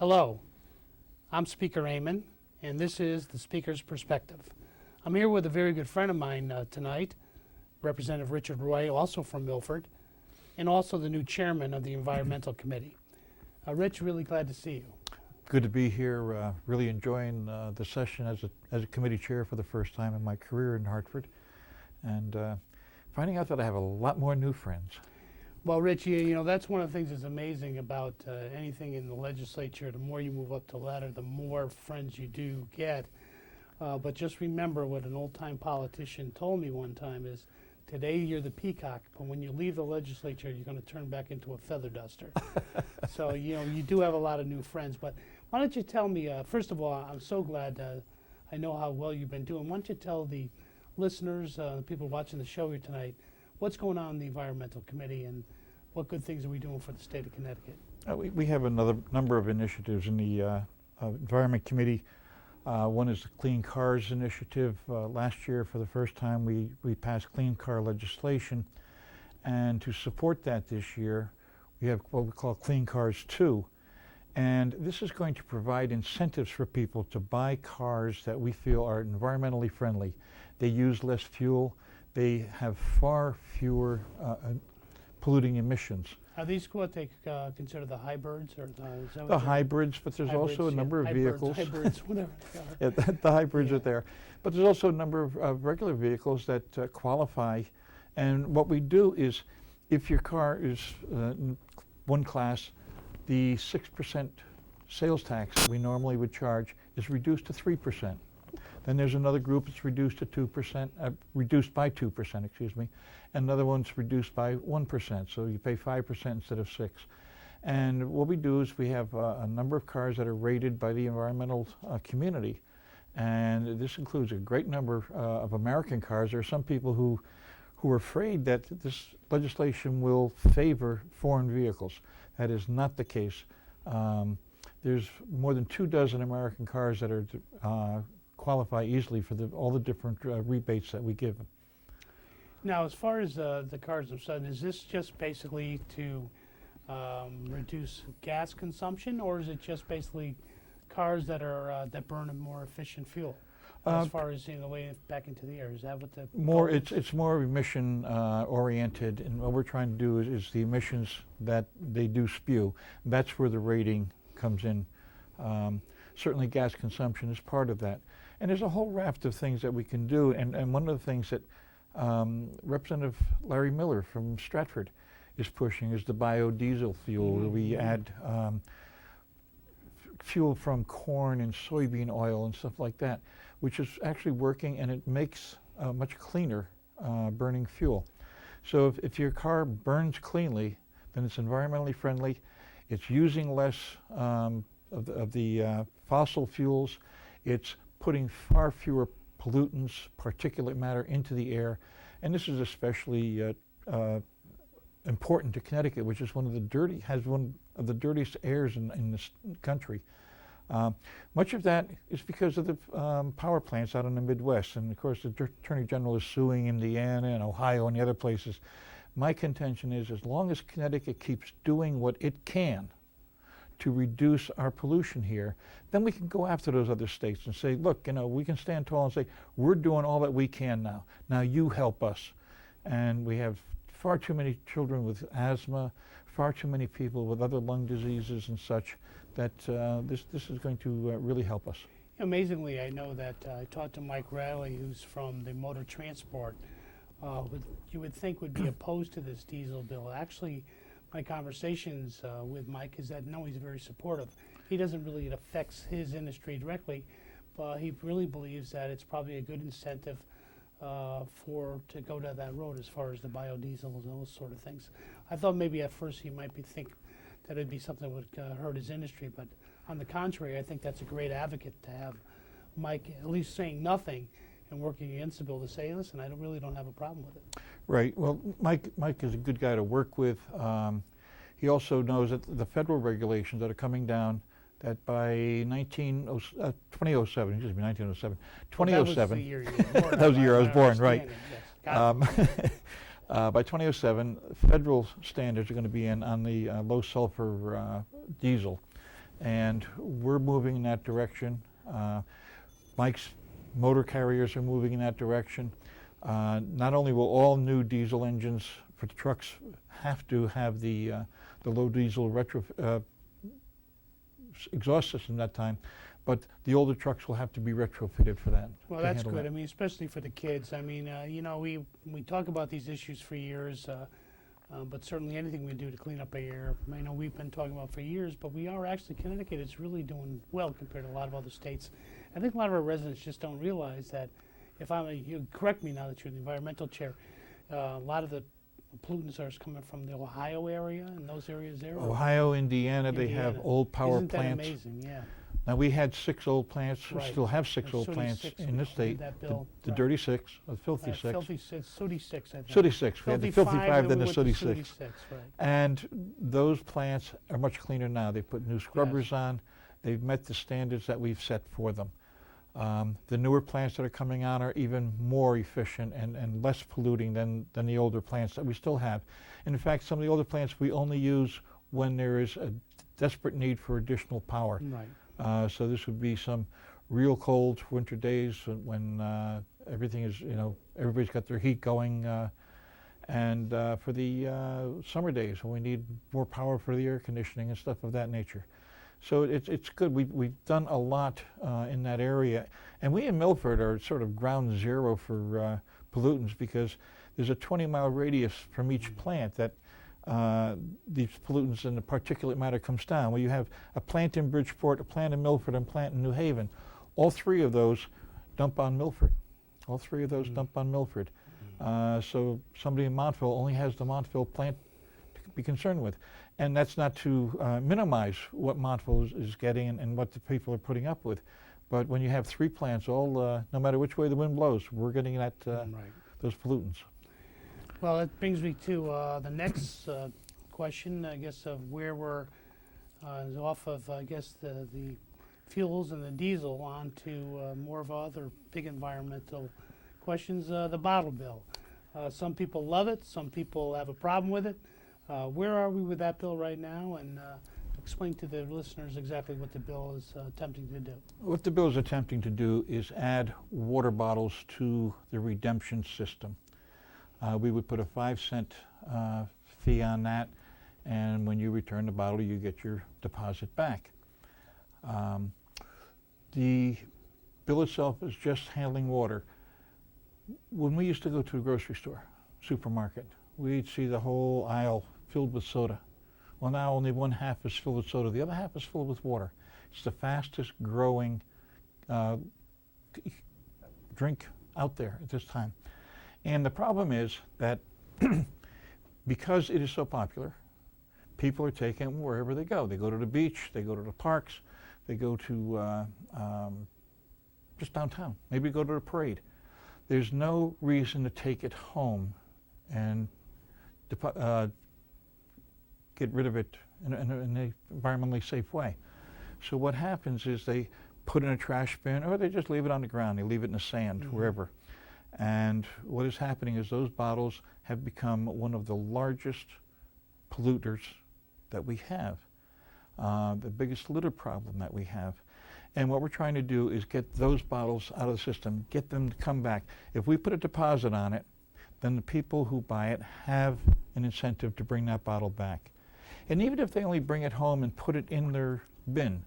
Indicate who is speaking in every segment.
Speaker 1: Hello, I'm Speaker Amann, and this is the Speaker's Perspective. I'm here with a very good friend of mine tonight, Representative Richard Roy, also from Milford, and also the new chairman of the Environmental Committee. Rich, really glad to see you.
Speaker 2: Good to be here. Really enjoying the session as a committee chair for the first time in my career in Hartford, and finding out that I have a lot more new friends.
Speaker 1: Well, Rich, you know, that's one of the things that's amazing about anything in the legislature. The more you move up the ladder, the more friends you do get. But just remember what an old-time politician told me one time is, today you're the peacock, but when you leave the legislature, you're going to turn back into a feather duster. So, you know, you do have a lot of new friends. But why don't you tell me, first of all, I'm so glad I know how well you've been doing. Why don't you tell the listeners, the people watching the show here tonight, what's going on in the Environmental Committee and what good things are we doing for the state of Connecticut?
Speaker 2: We have another number of initiatives in the Environment Committee. One is the Clean Cars Initiative. Last year, for the first time, we passed clean car legislation. And to support that this year, we have what we call Clean Cars 2. And this is going to provide incentives for people to buy cars that we feel are environmentally friendly. They use less fuel. They have far fewer polluting emissions.
Speaker 1: Are these what they consider the hybrids, or
Speaker 2: the hybrids? But there's also a number of vehicles.
Speaker 1: Hybrids, whatever.
Speaker 2: Yeah, the hybrids are there, but there's also a number of regular vehicles that qualify. And what we do is, if your car is one class, the 6% sales tax that we normally would charge is reduced to 3%. Then there's another group that's reduced to 2%, reduced by 2%, excuse me. And another one's reduced by 1%, so you pay 5% instead of 6%. And what we do is we have a number of cars that are rated by the environmental community. And this includes a great number of American cars. There are some people who are afraid that this legislation will favor foreign vehicles. That is not the case. There's more than 24 American cars that are qualify easily for all the different rebates that we give them.
Speaker 1: Now, as far as the cars themselves, is this just basically to reduce gas consumption, or is it just basically cars that are that burn a more efficient fuel? As far as the way back into the air, is that what the
Speaker 2: more? It's more emission oriented, and what we're trying to do is the emissions that they do spew. That's where the rating comes in. Certainly, gas consumption is part of that. And there's a whole raft of things that we can do, and one of the things that Representative Larry Miller from Stratford is pushing is the biodiesel fuel, where we add fuel from corn and soybean oil and stuff like that, which is actually working, and it makes much cleaner burning fuel. So if your car burns cleanly, then it's environmentally friendly, it's using less of the fossil fuels, it's putting far fewer pollutants, particulate matter into the air, and this is especially important to Connecticut, which is has one of the dirtiest airs in this country. Much of that is because of the power plants out in the Midwest, and of course the Attorney General is suing Indiana and Ohio and the other places. My contention is, as long as Connecticut keeps doing what it can to reduce our pollution here, then we can go after those other states and say, look, you know, we can stand tall and say, we're doing all that we can now. Now you help us. And we have far too many children with asthma, far too many people with other lung diseases and such, that this is going to really help us.
Speaker 1: Amazingly, I know that I talked to Mike Riley, who's from the motor transport, you would think would be opposed to this diesel bill. Actually, my conversations with Mike is that, no, he's very supportive. He doesn't really, it affects his industry directly, but he really believes that it's probably a good incentive to go down that road as far as the biodiesel and those sort of things. I thought maybe at first he might think that it'd be something that would hurt his industry, but on the contrary, I think that's a great advocate to have Mike at least saying nothing and working against the bill to say, listen, I really don't have a problem with it.
Speaker 2: Right. Well, Mike is a good guy to work with. He also knows that the federal regulations that are coming down, that by 2007, excuse me, 1907, 2007.
Speaker 1: Well, that was the year you were born.
Speaker 2: That was the year I was born, right.
Speaker 1: Yes.
Speaker 2: By 2007, federal standards are going to be on the low sulfur diesel. and we're moving in that direction. Mike's motor carriers are moving in that direction. Not only will all new diesel engines for the trucks have to have the low diesel exhaust system that time, but the older trucks will have to be retrofitted for that.
Speaker 1: Well,
Speaker 2: to
Speaker 1: that's
Speaker 2: handle
Speaker 1: good.
Speaker 2: that.
Speaker 1: I mean, especially for the kids. I mean, you know, we talk about these issues for years, but certainly anything we do to clean up our air, I know we've been talking about for years, but we are actually, Connecticut is really doing well compared to a lot of other states. I think a lot of our residents just don't realize that, you correct me now that you're the environmental chair, a lot of the pollutants are coming from the Ohio area and those areas there. or
Speaker 2: Ohio, Indiana, they have
Speaker 1: Indiana.
Speaker 2: old power
Speaker 1: Isn't that
Speaker 2: plants.
Speaker 1: amazing? Yeah.
Speaker 2: Now, we had 6 old plants, we
Speaker 1: Right.
Speaker 2: still have 6
Speaker 1: There's
Speaker 2: old plants
Speaker 1: 36
Speaker 2: in this
Speaker 1: we
Speaker 2: state.
Speaker 1: did that
Speaker 2: The,
Speaker 1: bill.
Speaker 2: the
Speaker 1: Right.
Speaker 2: dirty 6, the filthy 6.
Speaker 1: Filthy six, sooty 6, I think.
Speaker 2: Sooty 6. We had the filthy 5, then the
Speaker 1: we
Speaker 2: sooty
Speaker 1: went to
Speaker 2: 6.
Speaker 1: right.
Speaker 2: And those plants are much cleaner now. They put new scrubbers on. They've met the standards that we've set for them. The newer plants that are coming on are even more efficient and less polluting than the older plants that we still have. And in fact, some of the older plants we only use when there is a desperate need for additional power.
Speaker 1: Right.
Speaker 2: So this would be some real cold winter days when everything is, everybody's got their heat going, and for the summer days when we need more power for the air conditioning and stuff of that nature. So it's good. We've done a lot in that area, and we in Milford are sort of ground zero for pollutants because there's a 20-mile radius from each plant that these pollutants and the particulate matter comes down. Well, you have a plant in Bridgeport, a plant in Milford, and a plant in New Haven. All 3 of those dump on Milford. All 3 of those dump on Milford. So somebody in Montville only has the Montville plant to be concerned with. And that's not to minimize what Montville is getting and what the people are putting up with. But when you have 3 plants, all no matter which way the wind blows, we're getting that
Speaker 1: Right.
Speaker 2: those pollutants.
Speaker 1: Well, that brings me to the next question, I guess, of where we're off of, I guess, the fuels and the diesel onto more of other big environmental questions, the bottle bill. Some people love it, some people have a problem with it. Where are we with that bill right now? And explain to the listeners exactly what the bill is attempting to do.
Speaker 2: What the bill is attempting to do is add water bottles to the redemption system. We would put a 5-cent fee on that, and when you return the bottle, you get your deposit back. The bill itself is just handling water. When we used to go to a grocery store, supermarket, we'd see the whole aisle filled with soda. Well, now only 1/2 is filled with soda. The other half is filled with water. It's the fastest growing drink out there at this time. And the problem is that because it is so popular, people are taking it wherever they go. They go to the beach, they go to the parks, they go to just downtown, maybe go to the parade. There's no reason to take it home and get rid of it in an environmentally safe way. So what happens is they put it in a trash bin, or they just leave it on the ground. They leave it in the sand, wherever. And what is happening is those bottles have become one of the largest polluters that we have, the biggest litter problem that we have. And what we're trying to do is get those bottles out of the system, get them to come back. If we put a deposit on it, then the people who buy it have an incentive to bring that bottle back. And even if they only bring it home and put it in their bin,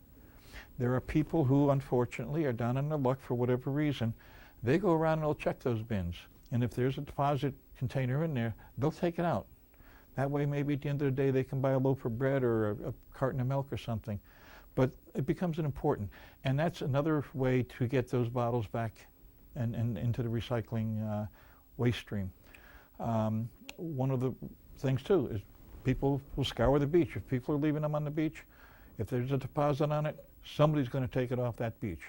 Speaker 2: there are people who unfortunately are down on their luck for whatever reason. They go around and they'll check those bins. And if there's a deposit container in there, they'll take it out. That way maybe at the end of the day they can buy a loaf of bread or a carton of milk or something. But it becomes important. And that's another way to get those bottles back and into the recycling waste stream. One of the things too is people will scour the beach. If people are leaving them on the beach, if there's a deposit on it, somebody's going to take it off that beach.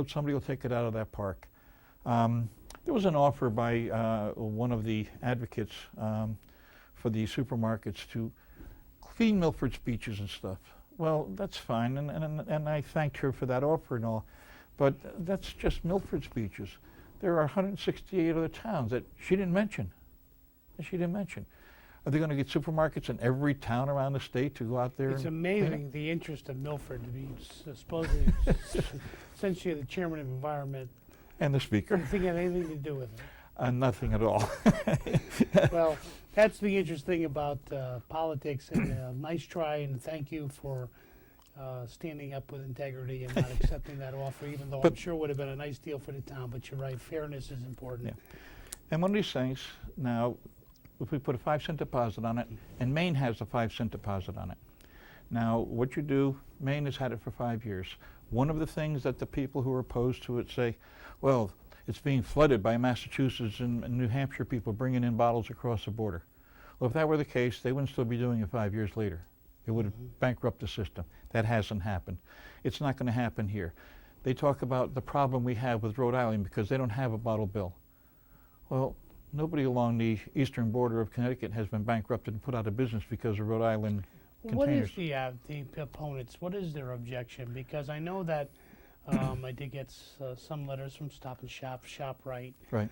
Speaker 2: Somebody will take it out of that park. There was an offer by one of the advocates for the supermarkets to clean Milford's beaches and stuff. Well, that's fine, and I thanked her for that offer and all, but that's just Milford's beaches. There are 168 other towns that she didn't mention. Are they going to get supermarkets in every town around the state to go out there?
Speaker 1: It's
Speaker 2: and clean it?
Speaker 1: amazing the interest of Milford to be supposedly, since you're the chairman of environment,
Speaker 2: And the speaker.
Speaker 1: didn't think it had anything to do with it.
Speaker 2: Nothing at all.
Speaker 1: Well, that's the interesting thing about politics, and nice try, and thank you for standing up with integrity and not accepting that offer, even though I'm
Speaker 2: But-
Speaker 1: sure it would have been a nice deal for the town, but you're right, fairness is important.
Speaker 2: Yeah. And one of these things, now, if we put a 5-cent deposit on it, and Maine has a 5-cent deposit on it. Now, what you do, Maine has had it for 5 years. One of the things that the people who are opposed to it say, well, it's being flooded by Massachusetts and New Hampshire people bringing in bottles across the border. Well, if that were the case, they wouldn't still be doing it 5 years later. It would have bankrupted the system. That hasn't happened. It's not going to happen here. They talk about the problem we have with Rhode Island because they don't have a bottle bill. Well, nobody along the eastern border of Connecticut has been bankrupted and put out of business because of Rhode Island
Speaker 1: What is
Speaker 2: containers.
Speaker 1: the opponents, what is their objection? Because I know that I did get some letters from Stop and Shop, ShopRite,
Speaker 2: Right.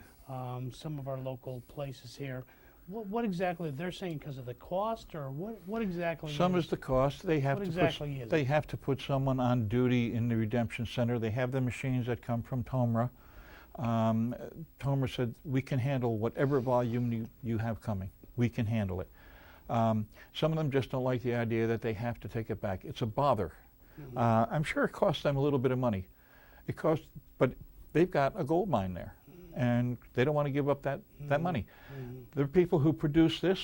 Speaker 1: some of our local places here. What exactly, they're saying because of the cost, or what exactly?
Speaker 2: Some is the cost. They have
Speaker 1: What
Speaker 2: to
Speaker 1: exactly is
Speaker 2: they
Speaker 1: it?
Speaker 2: have to put someone on duty in the redemption center. They have the machines that come from Tomra. Tomra said, we can handle whatever volume you have coming. We can handle it. Some of them just don't like the idea that they have to take it back. It's a bother. I'm sure it costs them a little bit of money. It costs, but they've got a gold mine there, and they don't want to give up that money. There are people who produce this.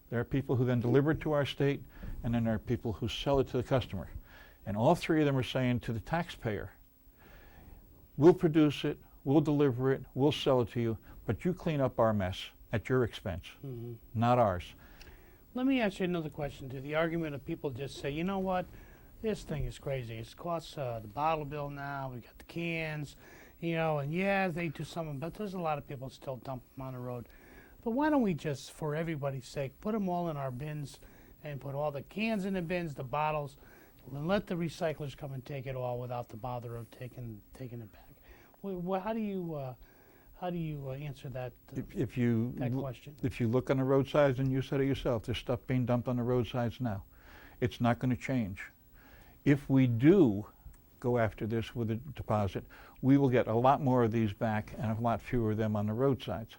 Speaker 2: There are people who then deliver it to our state, and then there are people who sell it to the customer. And all three of them are saying to the taxpayer, we'll produce it, we'll deliver it, we'll sell it to you, but you clean up our mess at your expense, not ours.
Speaker 1: Let me ask you another question too. The argument of people just say, you know what, this thing is crazy. It costs the bottle bill now. We got the cans, you know, and yeah, they do some of them, but there's a lot of people still dump them on the road. But why don't we just, for everybody's sake, put them all in our bins and put all the cans in the bins, the bottles, and let the recyclers come and take it all without the bother of taking it back. Well, how do you answer that
Speaker 2: If you
Speaker 1: that question?
Speaker 2: If you look on the roadsides, and you said it yourself, there's stuff being dumped on the roadsides now. It's not going to change. If we do go after this with a deposit, we will get a lot more of these back and a lot fewer of them on the roadsides.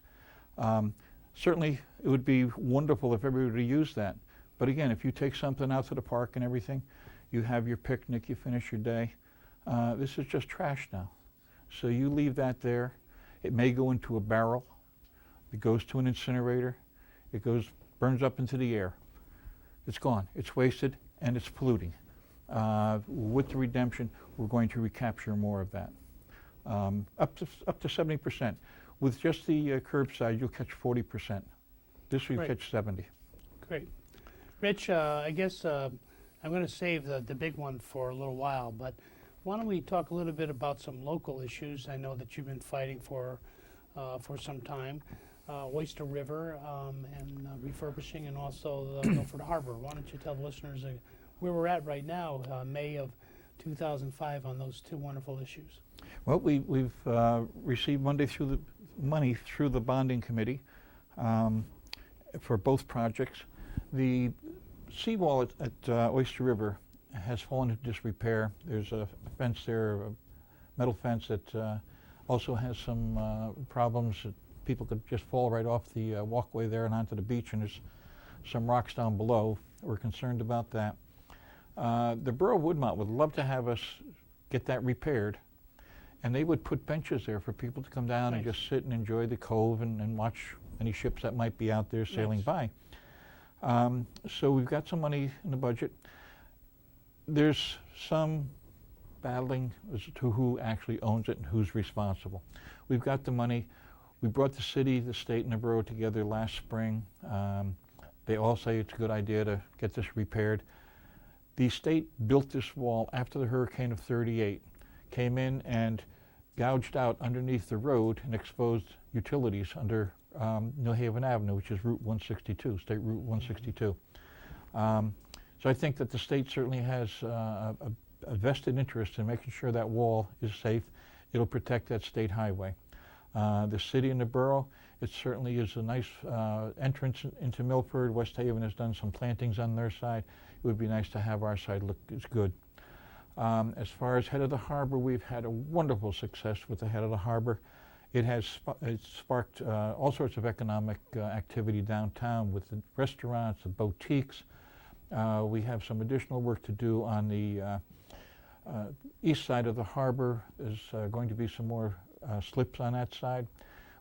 Speaker 2: Certainly, it would be wonderful if everybody used that. But again, if you take something out to the park and everything, you have your picnic, you finish your day, this is just trash now. So you leave that there. It may go into a barrel. It goes to an incinerator. It burns up into the air. It's gone. It's wasted, and it's polluting. With the redemption, we're going to recapture more of that, up to 70%. With just the curbside, you'll catch 40%. This we
Speaker 1: Right.
Speaker 2: catch 70.
Speaker 1: Great. Rich, I guess I'm going to save the big one for a little while, but why don't we talk a little bit about some local issues I know that you've been fighting for some time. Oyster River and refurbishing, and also the Milford Harbor. Why don't you tell the listeners where we're at right now, May of 2005, on those two wonderful issues?
Speaker 2: Well, we've received money through the bonding committee for both projects. The seawall at Oyster River has fallen into disrepair. There's a fence there, a metal fence that also has some problems. People could just fall right off the walkway there and onto the beach, and there's some rocks down below. We're concerned about that. The Borough of Woodmont would love to have us get that repaired, and they would put benches there for people to come down and
Speaker 1: Nice.
Speaker 2: just sit and enjoy the cove and watch any ships that might be out there sailing by. So we've got some money in the budget. There's some battling as to who actually owns it and who's responsible. We've got the money. We brought the city, the state, and the borough together last spring. They all say it's a good idea to get this repaired. The state built this wall after the hurricane of '38, came in and gouged out underneath the road and exposed utilities under New Haven Avenue, which is Route 162, State Route 162. So I think that the state certainly has a vested interest in making sure that wall is safe. It'll protect that state highway. The city and the borough, It certainly is a nice entrance into Milford. West Haven has done some plantings on their side. It would be nice to have our side look as good. As far as head of the harbor, we've had a wonderful success with the head of the harbor. It has it's sparked all sorts of economic activity downtown with the restaurants, the boutiques. We have some additional work to do on the east side of the harbor. There's going to be some more slips on that side.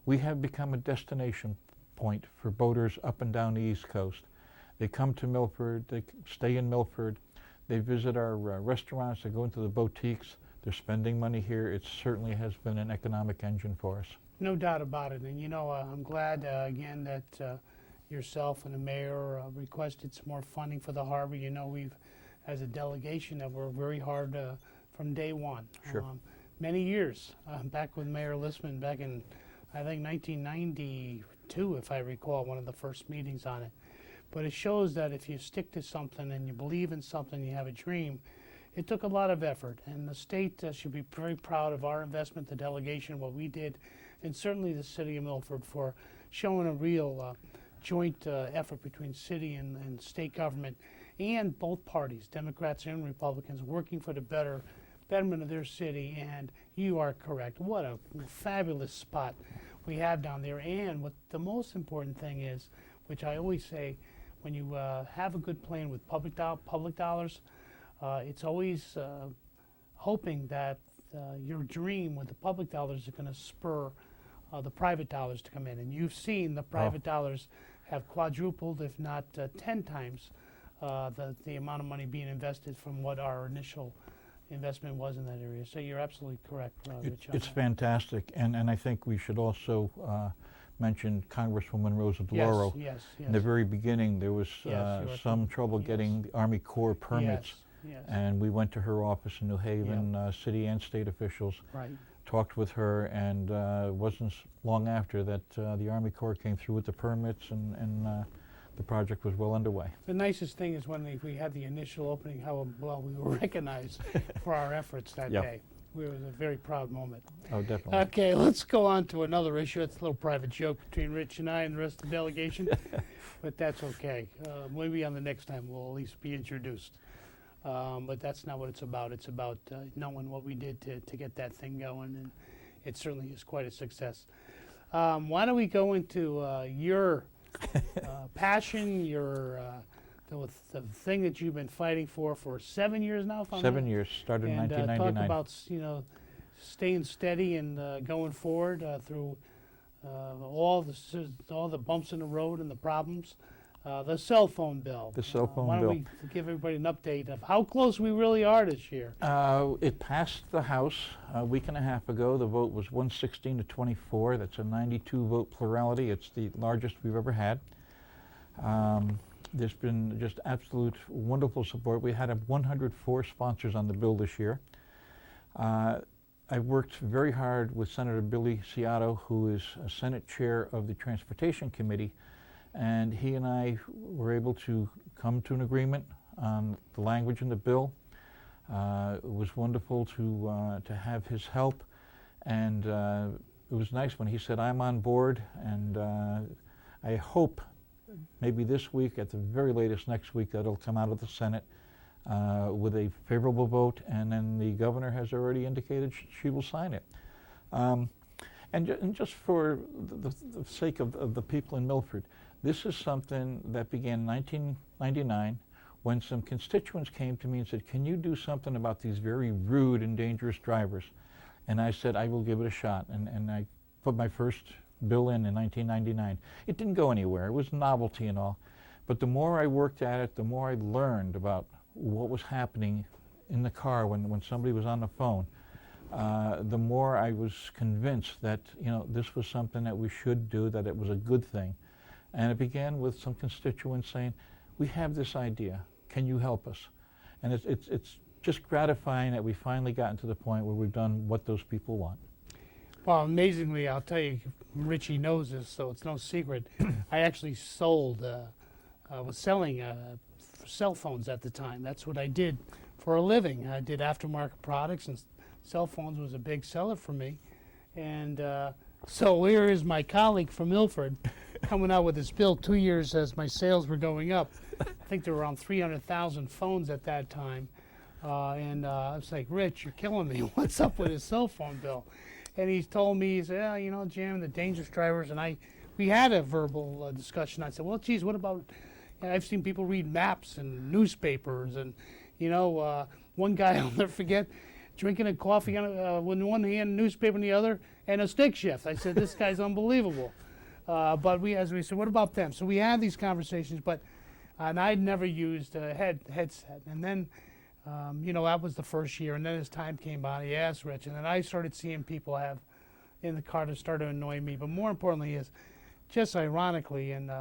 Speaker 2: We have become a destination point for boaters up and down the East Coast. They come to Milford, they stay in Milford, they visit our restaurants, they go into the boutiques, they're spending money here. It certainly has been an economic engine for us.
Speaker 1: No doubt about it. And you know, I'm glad again that yourself and the mayor requested some more funding for the harbor. You know, we've, as a delegation, that worked very hard from day one.
Speaker 2: Sure.
Speaker 1: Many years, back with Mayor Listman, back in, I think, 1992, if I recall, one of the first meetings on it. But it shows that if you stick to something and you believe in something, you have a dream. It took a lot of effort, and the state should be very proud of our investment, the delegation, what we did, and certainly the city of Milford for showing a real joint effort between city and state government and both parties, Democrats and Republicans, working for the betterment of their city. And you are correct. What a fabulous spot we have down there. And what the most important thing is, which I always say, when you have a good plan with public dollars, it's always hoping that your dream with the public dollars is going to spur the private dollars to come in. And you've seen the private dollars have quadrupled, if not 10 times, the amount of money being invested from what our initial investment was in that area. So you're absolutely correct, Rich.
Speaker 2: It's fantastic. And I think we should also mention Congresswoman Rosa DeLauro.
Speaker 1: Yes.
Speaker 2: In the very beginning, there was some trouble getting the Army Corps permits.
Speaker 1: Yes.
Speaker 2: And we went to her office in New Haven, city and state officials, talked with her, and it wasn't long after that the Army Corps came through with the permits, and the project was well underway.
Speaker 1: The nicest thing is when we had the initial opening, how well we were recognized for our efforts that day. It was a very proud moment.
Speaker 2: Oh, definitely.
Speaker 1: Okay, let's go on to another issue. It's a little private joke between Rich and I and the rest of the delegation, but that's okay. Maybe on the next time we'll at least be introduced. But that's not what it's about. It's about knowing what we did to get that thing going, and it certainly is quite a success. Why don't we go into your passion, the thing that you've been fighting for 7 years now?
Speaker 2: 7 years, started in 1999.
Speaker 1: Talk about staying steady and going forward through all the bumps in the road and the problems. The cell phone bill.
Speaker 2: The cell phone bill.
Speaker 1: Why don't we give everybody an update of how close we really are this year?
Speaker 2: It passed the House a week and a half ago. The vote was 116 to 24. That's a 92 vote plurality. It's the largest we've ever had. There's been just absolute wonderful support. We had 104 sponsors on the bill this year. I worked very hard with Senator Billy Ciotto, who is a Senate chair of the Transportation Committee, and he and I were able to come to an agreement on the language in the bill. It was wonderful to have his help, and it was nice when he said, "I'm on board," and I hope maybe this week, at the very latest next week, that'll come out of the Senate with a favorable vote, and then the governor has already indicated she will sign it. And just for the sake of the people in Milford, this is something that began in 1999 when some constituents came to me and said, "Can you do something about these very rude and dangerous drivers?" And I said, "I will give it a shot." And I put my first bill in 1999. It didn't go anywhere. It was novelty and all. But the more I worked at it, the more I learned about what was happening in the car when somebody was on the phone. The more I was convinced that this was something that we should do, that it was a good thing. And it began with some constituents saying, "We have this idea. Can you help us?" And it's just gratifying that we finally gotten to the point where we've done what those people want.
Speaker 1: Well, amazingly, I'll tell you, Richie knows this, so it's no secret. I actually was selling cell phones at the time. That's what I did for a living. I did aftermarket products, and cell phones was a big seller for me. And So here is my colleague from Milford coming out with this bill 2 years as my sales were going up. I think there were around 300,000 phones at that time. I was like, Rich, you're killing me. What's up with his cell phone bill? And he told me, he said, yeah, you know, Jim, the dangerous drivers. And we had a verbal discussion. I said, well, geez, what about, I've seen people read maps and newspapers. And, one guy I'll never forget, drinking a coffee with one hand, newspaper in the other, and a stick shift. I said, this guy's unbelievable. But as we said, what about them? So we had these conversations, and I'd never used a headset. And then, that was the first year. And then as time came by, he asked Rich, and then I started seeing people have in the car that started to annoy me. But more importantly is, just ironically, and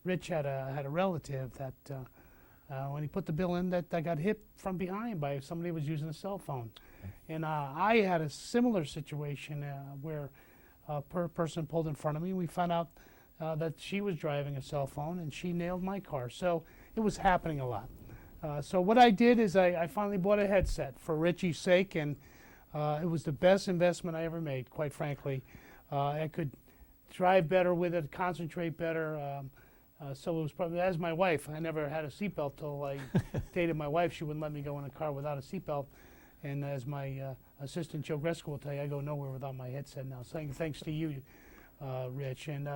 Speaker 1: Rich had a relative that when he put the bill in, that got hit from behind by somebody who was using a cell phone. And I had a similar situation where a person pulled in front of me. We found out that she was driving a cell phone, and she nailed my car. So it was happening a lot. So what I did is I finally bought a headset for Richie's sake, and it was the best investment I ever made, quite frankly. I could drive better with it, concentrate better. So it was probably, as my wife, I never had a seatbelt till I dated my wife. She wouldn't let me go in a car without a seatbelt. And as my assistant, Joe Gresco, will tell you, I go nowhere without my headset now. So thanks to you, Rich. And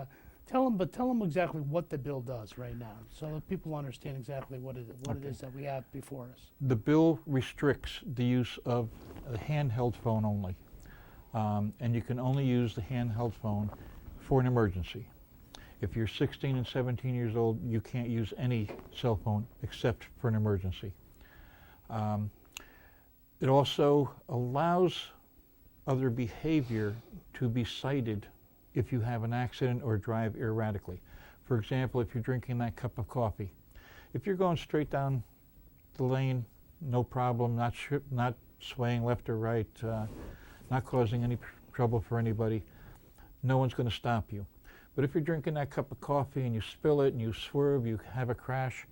Speaker 1: tell them exactly what the bill does right now, so that people understand exactly what it is that we have before us.
Speaker 2: The bill restricts the use of a handheld phone only. And you can only use the handheld phone for an emergency. If you're 16 and 17 years old, you can't use any cell phone except for an emergency. It also allows other behavior to be cited if you have an accident or drive erratically. For example, if you're drinking that cup of coffee, if you're going straight down the lane, no problem, not swaying left or right, not causing any trouble for anybody, no one's going to stop you. But if you're drinking that cup of coffee and you spill it and you swerve, you have a crash,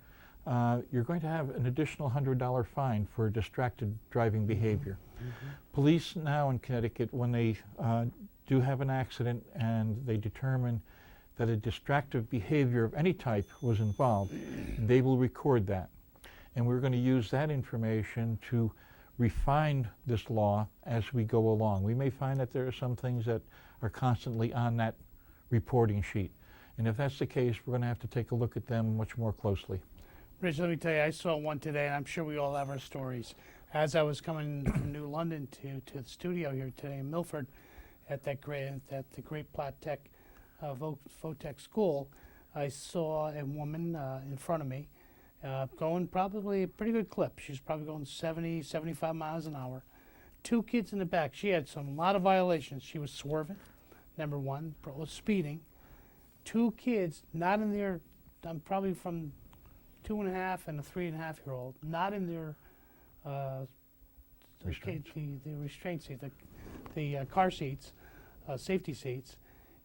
Speaker 2: you're going to have an additional $100 fine for distracted driving behavior. Mm-hmm. Police now in Connecticut, when they do have an accident and they determine that a distractive behavior of any type was involved, they will record that. And we're going to use that information to refine this law as we go along. We may find that there are some things that are constantly on that reporting sheet. And if that's the case, we're going to have to take a look at them much more closely.
Speaker 1: Rich, let me tell you, I saw one today, and I'm sure we all have our stories. As I was coming from New London to the studio here today in Milford at the Great Platte Tech Votech School, I saw a woman in front of me going probably a pretty good clip. She was probably going 70, 75 miles an hour. Two kids in the back. She had a lot of violations. She was swerving, number one, was speeding. Two kids, not in their, I'm probably from 2.5 and a 3.5-year-old, not in their the restraint seats, the car seats, safety seats,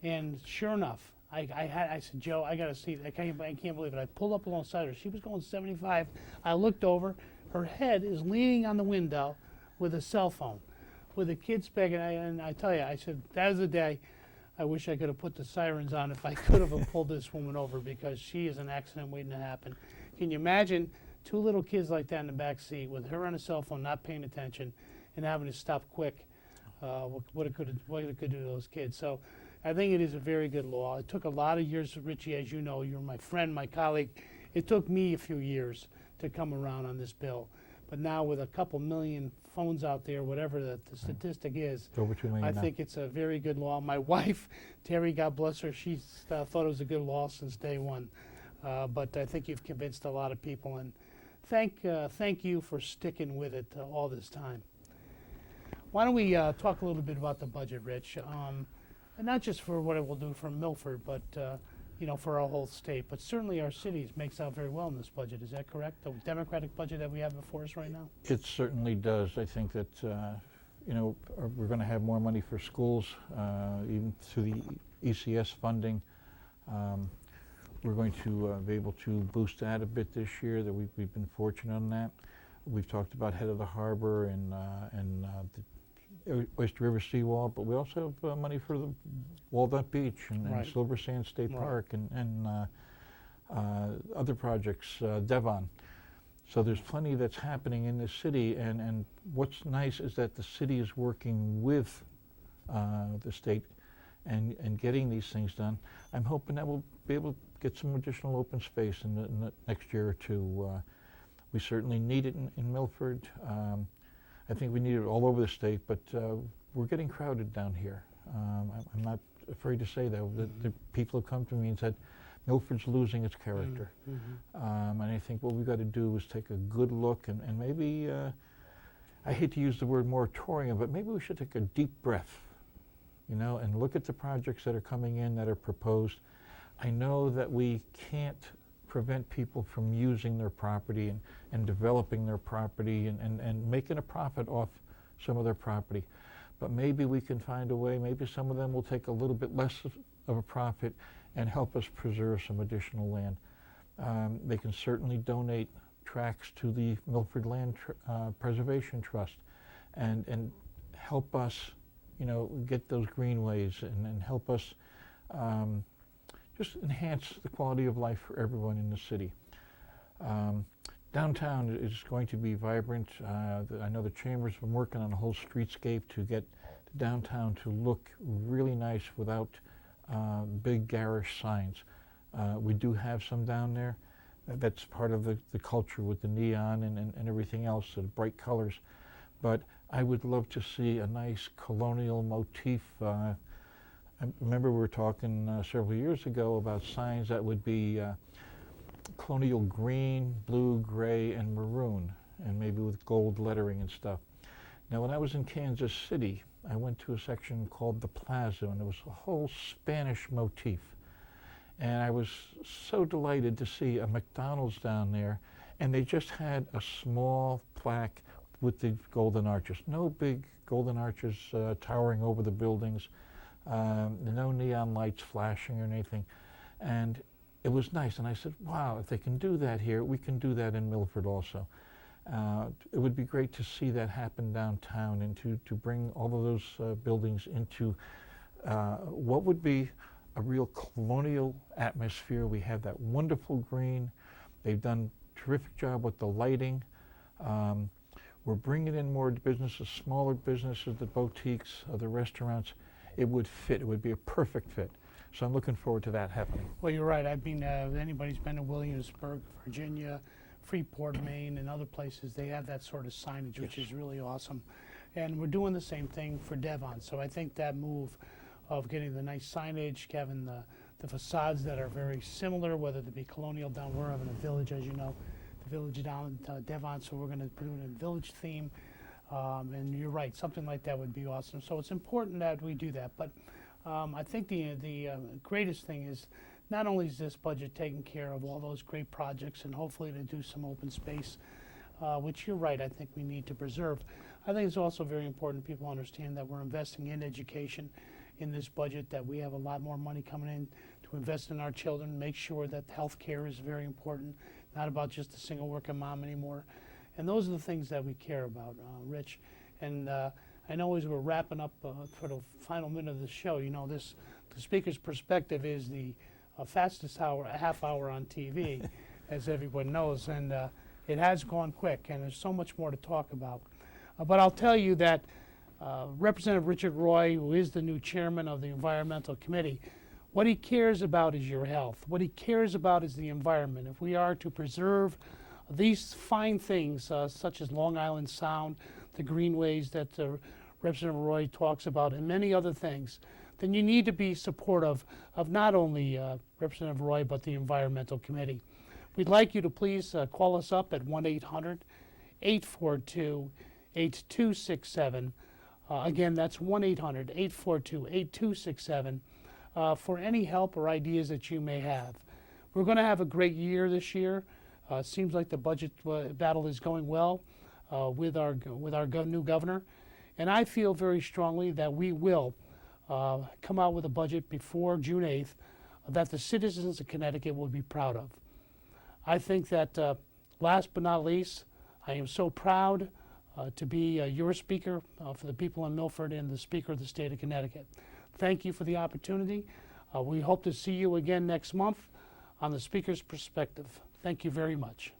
Speaker 1: and sure enough, I said, Joe, I got to see. I can't believe it. I pulled up alongside her. She was going 75. I looked over. Her head is leaning on the window with a cell phone, with the kids begging. And I tell you, I said, that is the day. I wish I could have put the sirens on if I could have pulled this woman over, because she is an accident waiting to happen. Can you imagine two little kids like that in the back seat with her on a cell phone, not paying attention, and having to stop quick? What it could do to those kids. So I think it is a very good law. It took a lot of years, Richie, as you know, you're my friend, my colleague. It took me a few years to come around on this bill. But now with a couple million phones out there, whatever the statistic is,
Speaker 2: over 2 million
Speaker 1: I
Speaker 2: now.
Speaker 1: think it's a very good law. My wife, Terry, God bless her, she thought it was a good law since day one. But I think you've convinced a lot of people, and thank you for sticking with it all this time. Why don't we talk a little bit about the budget, Rich? And not just for what it will do for Milford, but for our whole state. But certainly our cities makes out very well in this budget. Is that correct? The Democratic budget that we have before us right now?
Speaker 2: It certainly does. I think that we're going to have more money for schools, even through the ECS funding. We're going to be able to boost that a bit this year. That we've been fortunate on that. We've talked about Head of the Harbor and the Oyster River seawall, but we also have money for the Walnut Beach and
Speaker 1: Right.
Speaker 2: Silver Sand State
Speaker 1: Right.
Speaker 2: Park and other projects, Devon. So there's plenty that's happening in the city, and what's nice is that the city is working with the state and getting these things done. I'm hoping that we'll be able to get some additional open space in the next year or two. We certainly need it in Milford. I think we need it all over the state, but we're getting crowded down here. I'm not afraid to say that. The people have come to me and said, Milford's losing its character. And I think what we've got to do is take a good look and maybe, I hate to use the word moratorium, but maybe we should take a deep breath, you know, and look at the projects that are coming in that are proposed. I know that we can't prevent people from using their property and developing their property and making a profit off some of their property. But maybe we can find a way, maybe some of them will take a little bit less of a profit and help us preserve some additional land. They can certainly donate tracts to the Milford Land Preservation Trust and help us, you know, get those greenways and help us just enhance the quality of life for everyone in the city. Downtown is going to be vibrant. I know the Chamber's been working on a whole streetscape to get downtown to look really nice without big garish signs. We do have some down there. That's part of the culture with the neon and everything else, the bright colors. But I would love to see a nice colonial motif. I remember we were talking several years ago about signs that would be colonial green, blue, gray, and maroon, and maybe with gold lettering and stuff. Now, when I was in Kansas City, I went to a section called the Plaza, and there was a whole Spanish motif. And I was so delighted to see a McDonald's down there, and they just had a small plaque with the golden arches. No big golden arches towering over the buildings, no neon lights flashing or anything. And it was nice, and I said, wow, if they can do that here, we can do that in Milford also. It would be great to see that happen downtown and to bring all of those buildings into what would be a real colonial atmosphere. We have that wonderful green. They've done a terrific job with the lighting. We're bringing in more businesses, smaller businesses, the boutiques, the restaurants. It would fit. It would be a perfect fit. So I'm looking forward to that happening.
Speaker 1: Well, you're right. I've been, anybody's been to Williamsburg, Virginia, Freeport, Maine, and other places, they have that sort of signage, which is really awesome. And we're doing the same thing for Devon. So I think that move of getting the nice signage, having the facades that are very similar, whether it be colonial down, we're having a village, as you know, the village down Devon, so we're going to put it in a village theme. And you're right, something like that would be awesome. So it's important that we do that. But I think the greatest thing is not only is this budget taking care of all those great projects and hopefully to do some open space, which you're right, I think we need to preserve. I think it's also very important people understand that we're investing in education in this budget, that we have a lot more money coming in to invest in our children, make sure that health care is very important, not about just a single working mom anymore. And those are the things that we care about, Rich. And I know as we're wrapping up for the final minute of the show, you know, the speaker's perspective is the fastest half hour on TV, as everyone knows. And it has gone quick, and there's so much more to talk about. But I'll tell you that Representative Richard Roy, who is the new chairman of the Environmental Committee, what he cares about is your health. What he cares about is the environment. If we are to preserve these fine things, such as Long Island Sound, the greenways that Representative Roy talks about, and many other things, then you need to be supportive of not only Representative Roy, but the Environmental Committee. We'd like you to please call us up at 1-800-842-8267. Again, that's 1-800-842-8267 for any help or ideas that you may have. We're going to have a great year this year. Seems like the budget battle is going well with our new governor. And I feel very strongly that we will come out with a budget before June 8th that the citizens of Connecticut will be proud of. I think that last but not least, I am so proud to be your speaker for the people in Milford and the Speaker of the State of Connecticut. Thank you for the opportunity. We hope to see you again next month on the Speaker's Perspective. Thank you very much.